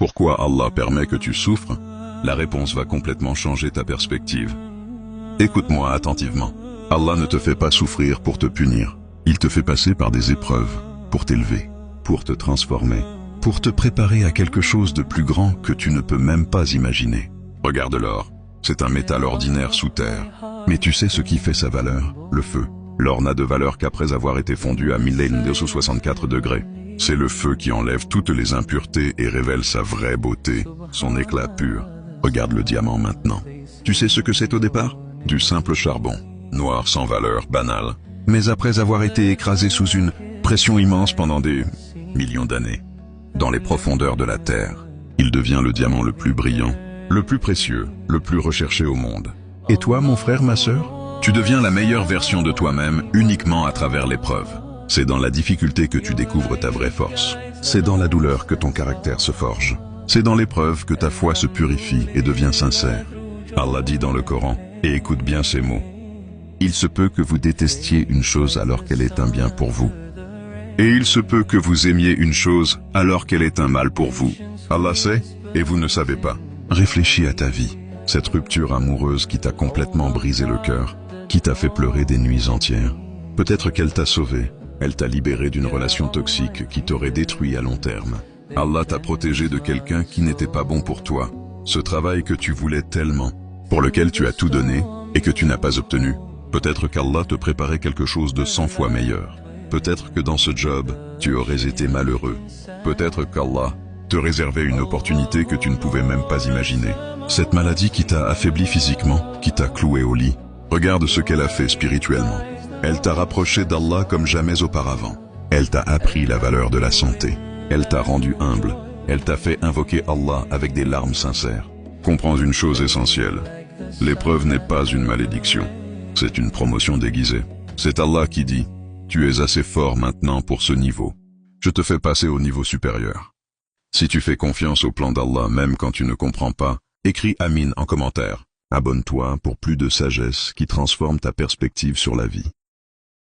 Pourquoi Allah permet que tu souffres? La réponse va complètement changer ta perspective. Écoute-moi attentivement. Allah ne te fait pas souffrir pour te punir. Il te fait passer par des épreuves, pour t'élever, pour te transformer, pour te préparer à quelque chose de plus grand que tu ne peux même pas imaginer. Regarde l'or. C'est un métal ordinaire sous terre. Mais tu sais ce qui fait sa valeur? Le feu. L'or n'a de valeur qu'après avoir été fondu à 1264 degrés. C'est le feu qui enlève toutes les impuretés et révèle sa vraie beauté, son éclat pur. Regarde le diamant maintenant. Tu sais ce que c'est au départ? Du simple charbon, noir sans valeur, banal. Mais après avoir été écrasé sous une pression immense pendant des millions d'années, dans les profondeurs de la terre, il devient le diamant le plus brillant, le plus précieux, le plus recherché au monde. Et toi, mon frère, ma sœur? Tu deviens la meilleure version de toi-même uniquement à travers l'épreuve. C'est dans la difficulté que tu découvres ta vraie force. C'est dans la douleur que ton caractère se forge. C'est dans l'épreuve que ta foi se purifie et devient sincère. Allah dit dans le Coran, et écoute bien ces mots. Il se peut que vous détestiez une chose alors qu'elle est un bien pour vous. Et il se peut que vous aimiez une chose alors qu'elle est un mal pour vous. Allah sait, et vous ne savez pas. Réfléchis à ta vie, cette rupture amoureuse qui t'a complètement brisé le cœur, qui t'a fait pleurer des nuits entières. Peut-être qu'elle t'a sauvé, elle t'a libéré d'une relation toxique qui t'aurait détruit à long terme. Allah t'a protégé de quelqu'un qui n'était pas bon pour toi. Ce travail que tu voulais tellement, pour lequel tu as tout donné et que tu n'as pas obtenu. Peut-être qu'Allah te préparait quelque chose de 100 fois meilleur. Peut-être que dans ce job, tu aurais été malheureux. Peut-être qu'Allah te réservait une opportunité que tu ne pouvais même pas imaginer. Cette maladie qui t'a affaibli physiquement, qui t'a cloué au lit, regarde ce qu'elle a fait spirituellement. Elle t'a rapproché d'Allah comme jamais auparavant. Elle t'a appris la valeur de la santé. Elle t'a rendu humble. Elle t'a fait invoquer Allah avec des larmes sincères. Comprends une chose essentielle. L'épreuve n'est pas une malédiction. C'est une promotion déguisée. C'est Allah qui dit, tu es assez fort maintenant pour ce niveau. Je te fais passer au niveau supérieur. Si tu fais confiance au plan d'Allah même quand tu ne comprends pas, écris Amin en commentaire. Abonne-toi pour plus de sagesse qui transforme ta perspective sur la vie.